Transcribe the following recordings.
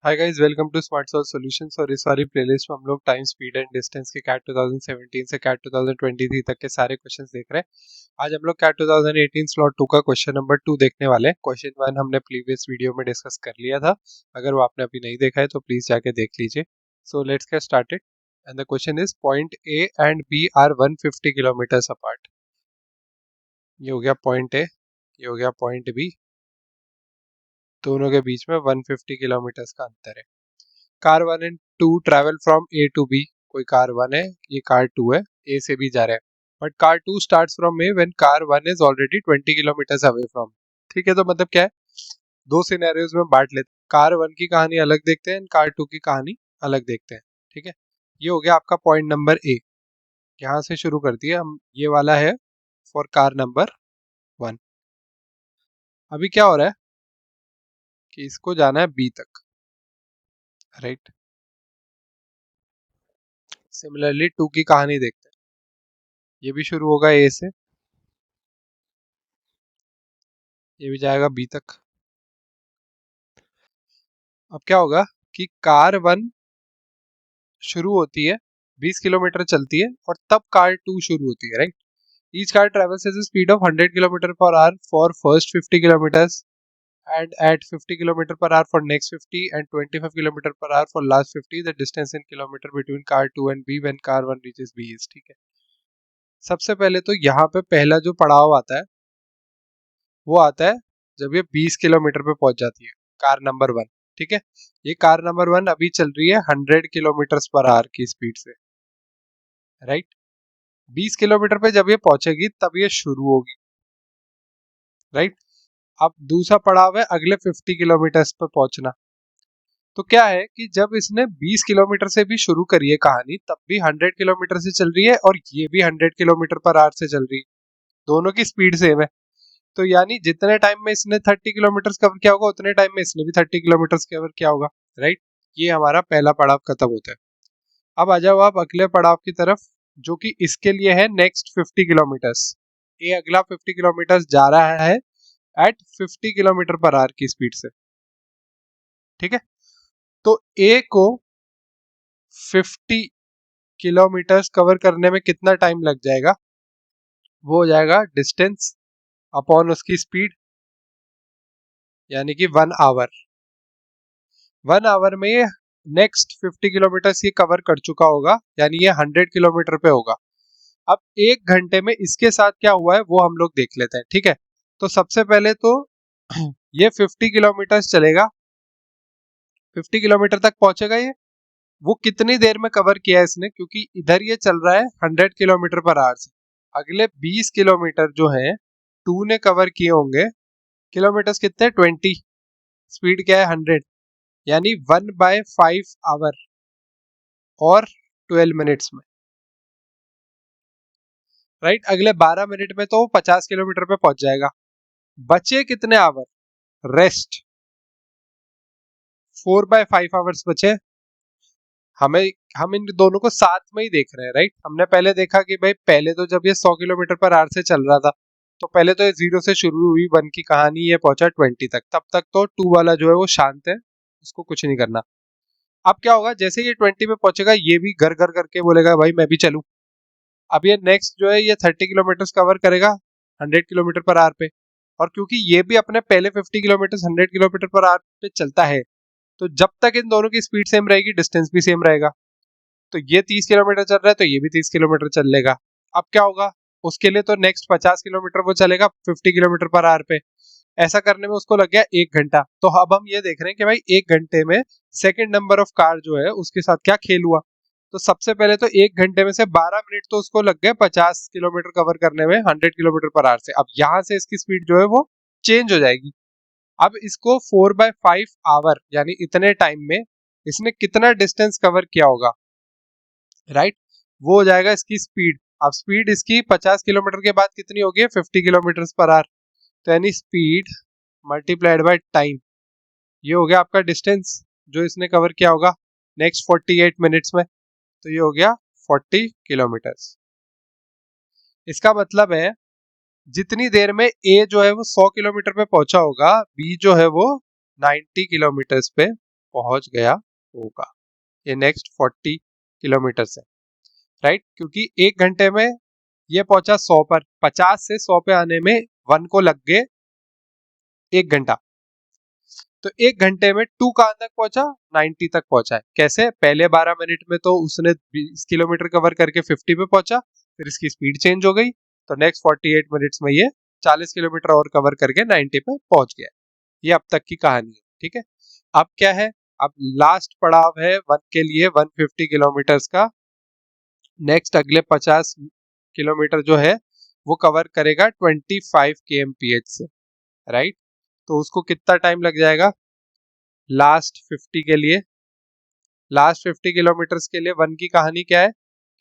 Hi guys, welcome to smart solve solutions. और इस वाली प्लेलिस्ट में हम लोग टाइम, स्पीड एंड डिस्टेंस के कैट 2017 से कैट 2023 तक के सारे क्वेश्चंस देख रहे हैं। आज हम लोग कैट 2018 स्लॉट 2 का क्वेश्चन नंबर 2 देखने वाले हैं। क्वेश्चन 1 हमने प्रीवियस वीडियो में डिस्कस कर लिया था। अगर वो आपने अभी नहीं देखा है तो प्लीज जाके देख लीजिए। So let's get started and the question is point A and B are 150 kilometres अपार्ट। ये हो गया पॉइंट ए, ये हो गया पॉइंट बी। दोनों के बीच में 150 किलोमीटर्स का अंतर है। Car 1 and 2 travel from A to B. कोई कार 1 है, ये कार 2 है, ए से बी जा रहे हैं। But car 2 starts from A when car 1 is already 20 kilometres away from. ठीक है, तो मतलब क्या है, दो सिनेरियोज में बांट लेते हैं। कार 1 की कहानी अलग देखते हैं, कार 2 की कहानी अलग देखते हैं। ठीक है, ये हो गया आपका पॉइंट नंबर ए। यहाँ से शुरू करती है हम, ये वाला है फॉर कार नंबर 1। अभी क्या हो रहा है कि इसको जाना है बी तक, राइट। सिमिलरली 2 की कहानी देखते हैं। ये भी शुरू होगा ए से, ये भी जाएगा बी तक। अब क्या होगा कि कार 1 शुरू होती है, 20 किलोमीटर चलती है, और तब कार 2 शुरू होती है, right. Each car travels at the speed of 100 kilometre per hour for first 50 kilometres and at 50 kilometer per hour for next 50 and 25 kilometer per hour for last 50. The distance in kilometer between car 2 and B when car 1 reaches B is। ठीक है, सबसे पहले तो यहाँ पे पहला जो पड़ाव आता है वो आता है जब ये 20 किलोमीटर पे पहुंच जाती है, कार नंबर 1। ठीक है, ये कार नंबर 1 अभी चल रही है 100 किलोमीटर पर आवर की स्पीड से, राइट। 20 किलोमीटर पे जब ये पहुंचेगी तब ये शुरू होगी, राइट। अब दूसरा पड़ाव है अगले 50 किलोमीटर पे पहुंचना। तो क्या है कि जब इसने 20 किलोमीटर से भी शुरू करी है कहानी, तब भी 100 किलोमीटर से चल रही है और ये भी 100 किलोमीटर पर आवर से चल रही है। दोनों की स्पीड सेम है। तो यानी जितने टाइम में इसने 30 किलोमीटर कवर किया होगा, उतने टाइम में इसने भी 30 किलोमीटर कवर किया होगा, राइट। ये हमारा पहला पड़ाव खत्म होता है। अब आ जाओ आप अगले पड़ाव की तरफ, जो कि इसके लिए है नेक्स्ट 50 किलोमीटर्स। ये अगला 50 किलोमीटर्स जा रहा है एट 50 किलोमीटर पर आवर की स्पीड से। ठीक है, तो ए को 50 किलोमीटर्स कवर करने में कितना टाइम लग जाएगा, वो हो जाएगा डिस्टेंस अपॉन उसकी स्पीड, यानी कि 1 आवर। 1 आवर में ये नेक्स्ट 50 किलोमीटर्स ये कवर कर चुका होगा, यानी ये 100 किलोमीटर पे होगा। अब 1 घंटे में इसके साथ क्या हुआ है वो हम लोग देख लेते हैं। ठीक है, तो सबसे पहले तो ये 50 किलोमीटर्स चलेगा, 50 किलोमीटर तक पहुंचेगा ये। वो कितनी देर में कवर किया है इसने, क्योंकि इधर ये चल रहा है 100 किलोमीटर पर आवर से। अगले 20 किलोमीटर जो है 2 ने कवर किए होंगे, किलोमीटर्स कितने 20, स्पीड क्या है 100, यानी 1/5 आवर और 12 मिनट्स में, राइट। अगले 12 मिनट में तो 50 किलोमीटर पे पहुंच जाएगा। बचे कितने आवर, रेस्ट 4/5 आवर्स बचे। हम इन दोनों को साथ में ही देख रहे हैं, राइट। हमने पहले देखा कि भाई पहले तो जब ये 100 किलोमीटर पर आवर से चल रहा था, तो पहले तो ये 0 से शुरू हुई 1 की कहानी, ये पहुंचा 20 तक। तब तक तो 2 वाला जो है वो शांत है, उसको कुछ नहीं करना। अब क्या होगा, जैसे ये 20 पे पहुंचेगा ये भी घर घर करके बोलेगा भाई मैं भी चलूं। अब ये नेक्स्ट जो है ये 30 किलोमीटर कवर करेगा 100 किलोमीटर पर आवर पे, और क्योंकि ये भी अपने पहले 50 किलोमीटर 100 किलोमीटर पर आवर पे चलता है, तो जब तक इन दोनों की स्पीड सेम रहेगी डिस्टेंस भी सेम रहेगा। तो ये 30 किलोमीटर चल रहा है तो ये भी 30 किलोमीटर चल लेगा। अब क्या होगा, उसके लिए तो नेक्स्ट 50 किलोमीटर वो चलेगा 50 किलोमीटर पर आवर पे। ऐसा करने में उसको लग गया 1 घंटा। तो अब हम ये देख रहे हैं कि भाई 1 घंटे में सेकंड नंबर ऑफ कार जो है उसके साथ क्या खेल हुआ। तो सबसे पहले तो 1 घंटे में से 12 मिनट तो उसको लग गए 50 किलोमीटर कवर करने में 100 किलोमीटर पर आवर से। अब यहाँ से इसकी स्पीड जो है वो चेंज हो जाएगी। अब इसको 4/5 आवर यानी इतने टाइम में इसने कितना डिस्टेंस कवर किया होगा, राइट। वो हो जाएगा इसकी स्पीड। अब स्पीड इसकी 50 किलोमीटर के बाद कितनी होगी, 50 किलोमीटर पर आवर। तो यानी स्पीड मल्टीप्लाइड बाय टाइम, ये हो गया आपका डिस्टेंस जो इसने कवर किया होगा नेक्स्ट 48 मिनट्स में। तो ये हो गया 40 किलोमीटर्स। इसका मतलब है जितनी देर में ए जो है वो 100 किलोमीटर पे पहुंचा होगा, बी जो है वो 90 किलोमीटर्स पे पहुंच गया होगा। ये नेक्स्ट 40 किलोमीटर है, राइट, क्योंकि 1 घंटे में ये पहुंचा 100 पर, 50 से 100 पे आने में 1 को लग गए 1 घंटा। तो 1 घंटे में 2 कहां तक पहुंचा, 90 तक पहुंचा है। कैसे, पहले 12 मिनट में तो उसने 20 किलोमीटर कवर करके 50 पे पहुंचा, फिर इसकी स्पीड चेंज हो गई, तो नेक्स्ट 48 मिनट्स में ये 40 किलोमीटर और कवर करके 90 पे पहुंच गया। ये अब तक की कहानी है, ठीक है। अब क्या है, अब लास्ट पड़ाव है वन के लिए 150 किलोमीटर का। नेक्स्ट अगले 50 किलोमीटर जो है वो कवर करेगा 25 kmph से, राइट। तो उसको कितना टाइम लग जाएगा लास्ट 50 के लिए, लास्ट 50 किलोमीटर्स के लिए वन की कहानी क्या है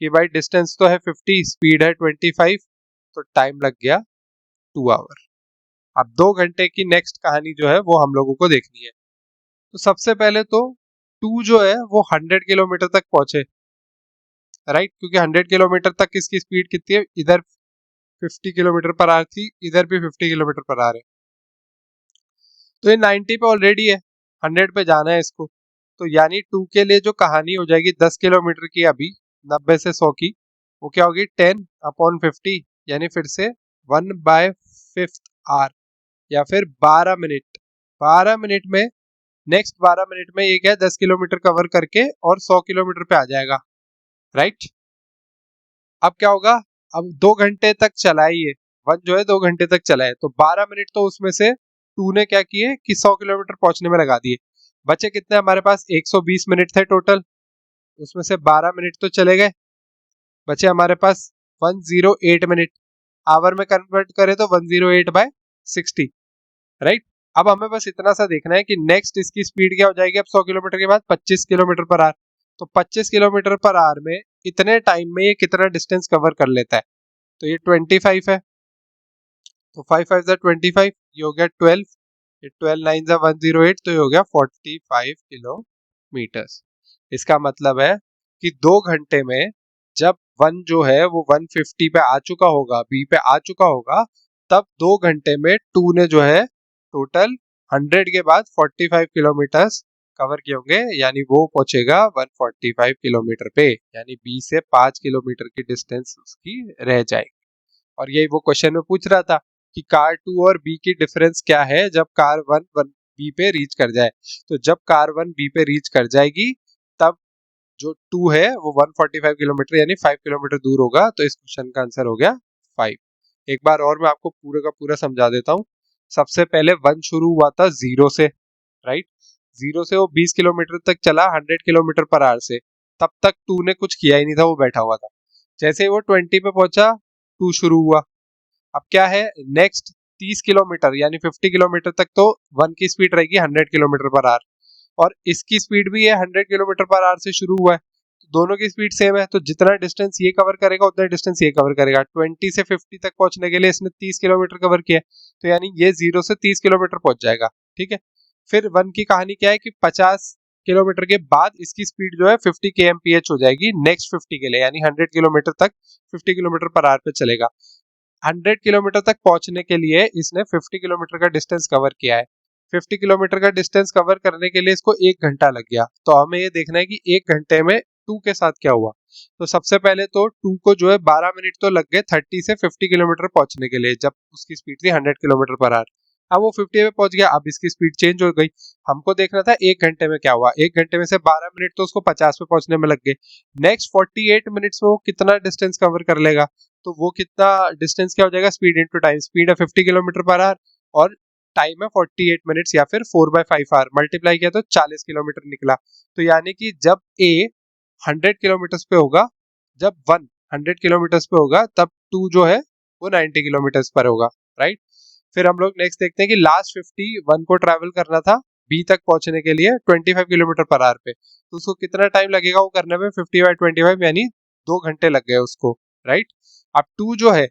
कि भाई डिस्टेंस तो है 50, स्पीड है 25, तो टाइम लग गया 2 आवर। अब 2 घंटे की नेक्स्ट कहानी जो है वो हम लोगों को देखनी है। तो सबसे पहले तो 2 जो है वो 100 किलोमीटर तक पहुंचे, राइट, क्योंकि 100 किलोमीटर तक इसकी स्पीड कितनी है, इधर 50 किलोमीटर पर आर थी, इधर भी 50 किलोमीटर पर आर है, तो ये 90 पे ऑलरेडी है, 100 पे जाना है इसको। तो यानी 2 के लिए जो कहानी हो जाएगी 10 किलोमीटर की, अभी 90 से 100 की, वो क्या होगी 10/50, यानी फिर से 1/5 आर, या फिर 12 मिनट। 12 मिनट में, नेक्स्ट 12 मिनट में ये क्या है 10 किलोमीटर कवर करके और 100 किलोमीटर पे आ जाएगा, राइट। अब क्या होगा, अब 2 घंटे तक चला है ये, वन जो है 2 घंटे तक चला है, तो 12 मिनट तो उसमें से 2 ने क्या किए कि 100 किलोमीटर पहुंचने में लगा दिए। बचे कितने हमारे पास, 120 मिनट थे टोटल, उसमें से 12 मिनट तो चले गए, बचे हमारे पास 108 मिनट। आवर में कन्वर्ट करें तो 108/60, राइट। अब हमें बस इतना सा देखना है कि नेक्स्ट इसकी स्पीड क्या हो जाएगी अब 100 किलोमीटर के बाद, 25 किलोमीटर पर आवर। तो 25 किलोमीटर पर आवर में इतने टाइम में ये कितना डिस्टेंस कवर कर लेता है, तो ये 25 है, तो 5 5 25, ये हो गया 12, ये 12 9 108, तो ये हो गया 45 किलोमीटर। इसका मतलब है कि 2 घंटे में जब वन जो है वो 150 पे आ चुका होगा, बी पे आ चुका होगा, तब 2 घंटे में 2 ने जो है टोटल 100 के बाद 45 किलोमीटर कवर किए होंगे, यानी वो पहुंचेगा 145 किलोमीटर पे, यानी बी से 5 किलोमीटर की डिस्टेंस उसकी रह जाएगी। और यही वो क्वेश्चन में पूछ रहा था कि कार 2 और बी की डिफरेंस क्या है जब कार 1 बी पे रीच कर जाए। तो जब कार 1 बी पे रीच कर जाएगी तब जो 2 है वो 145 किलोमीटर यानी 5 किलोमीटर दूर होगा, तो इस क्वेश्चन का आंसर हो गया 5। एक बार और मैं आपको पूरे का पूरा समझा देता हूँ। सबसे पहले 1 शुरू हुआ था 0 से, राइट, 0 से वो 20 किलोमीटर तक चला 100 किलोमीटर पर आवर से, तब तक 2 ने कुछ किया ही नहीं था, वो बैठा हुआ था। जैसे ही वो 20 पे पहुंचा 2 शुरू हुआ। अब क्या है, नेक्स्ट 30 किलोमीटर यानी 50 किलोमीटर तक तो 1 की स्पीड रहेगी 100 किलोमीटर पर आवर, और इसकी स्पीड भी है 100 किलोमीटर पर आवर से शुरू हुआ है, तो दोनों की स्पीड सेम है, तो जितना डिस्टेंस ये कवर करेगा उतना डिस्टेंस ये कवर करेगा। 20 से 50 तक पहुंचने के लिए इसने 30 किलोमीटर कवर किया, तो यानी ये 0 से 30 किलोमीटर पहुंच जाएगा, ठीक है। फिर 1 की कहानी क्या है कि 50 किलोमीटर के बाद इसकी स्पीड जो है 50 kmph हो जाएगी नेक्स्ट 50 के लिए, यानी 100 किलोमीटर तक 50 किलोमीटर पर आवर पे चलेगा। 100 किलोमीटर तक पहुंचने के लिए इसने 50 किलोमीटर का डिस्टेंस कवर किया है। 50 किलोमीटर का डिस्टेंस कवर करने के लिए इसको 1 घंटा लग गया, तो हमें ये देखना है कि 1 घंटे में 2 के साथ क्या हुआ। तो सबसे पहले तो 2 को जो है 12 मिनट तो लग गए 30 से 50 किलोमीटर पहुंचने के लिए, जब उसकी स्पीड थी 100 किलोमीटर पर आवर। अब वो 50 पे पहुंच गया, अब इसकी स्पीड चेंज हो गई। हमको देखना था 1 घंटे में क्या हुआ, 1 घंटे में से 12 मिनट तो उसको 50 पे पहुंचने में लग गए। नेक्स्ट 48 मिनट्स में वो कितना डिस्टेंस कवर कर लेगा, तो वो कितना डिस्टेंस क्या हो जाएगा, स्पीड इंटू टाइम, स्पीड है 50 किलोमीटर पर आवर और टाइम है 48 मिनट्स या फिर 4/5 आवर, मल्टीप्लाई किया तो 40 किलोमीटर निकला। तो यानी कि जब ए 100 किलोमीटर पे होगा, जब 1 100 किलोमीटर पे होगा, तब 2 जो है वो 90 किलोमीटर पर होगा, राइट। फिर हम लोग नेक्स्ट देखते हैं कि लास्ट 50 1 को ट्रैवल करना था बी तक पहुंचने के लिए 25 किलोमीटर पर आवर पे, तो उसको कितना टाइम लगेगा वो करने में, 50/25 यानी 2 घंटे लग गए उसको, राइट। अब 2 जो है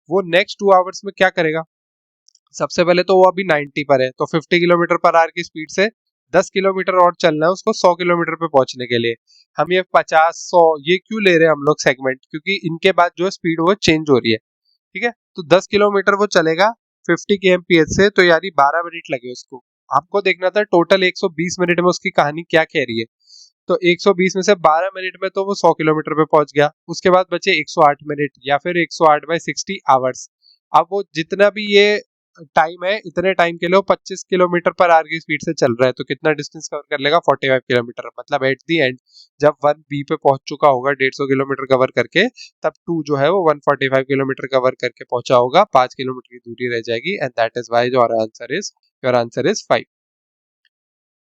वो नेक्स्ट 2 आवर्स में क्या करेगा, सबसे पहले तो वो अभी 90 पर है, तो 50 किलोमीटर पर आवर की स्पीड से 10 किलोमीटर और चलना है उसको 100 किलोमीटर पे पहुंचने के लिए। हम ये 50 100 ये क्यों ले रहे हैं हम लोग सेगमेंट, क्योंकि इनके बाद जो स्पीड वो चेंज हो रही है, ठीक है। तो 10 किलोमीटर वो चलेगा 50 kmph से, तो यानी 12 मिनट लगे उसको। आपको देखना था टोटल 120 मिनट में उसकी कहानी क्या कह रही है। तो 120 में से 12 मिनट में तो वो 100 किलोमीटर पे पहुंच गया, उसके बाद बचे 108 मिनट या फिर 108 बाय 60 आवर्स। अब वो जितना भी ये टाइम है, इतने टाइम के लिए वो 25 किलोमीटर पर आवर की स्पीड से चल रहा है, तो कितना डिस्टेंस कवर कर लेगा? 45 किलोमीटर। मतलब एट दी एंड जब 1B पे पहुंच चुका होगा 150 किलोमीटर कवर करके, तब 2 जो है वो 145 किलोमीटर कवर करके पहुंचा होगा, 5 किलोमीटर की दूरी रह जाएगी। And that is why your answer is 5।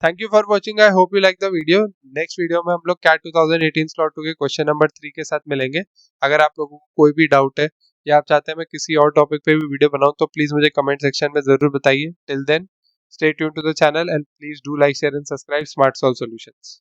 Thank you for watching, I hope you like the video. Next video में हम लोग कैट 2018 स्लॉट 2 के क्वेश्चन नंबर 3 के साथ मिलेंगे। अगर आप लोगों को कोई भी डाउट है या आप चाहते हैं मैं किसी और टॉपिक पे भी वीडियो बनाऊं, तो प्लीज मुझे कमेंट सेक्शन में जरूर बताइए। Till then stay tuned to the channel and please do like share and subscribe smart solve solutions.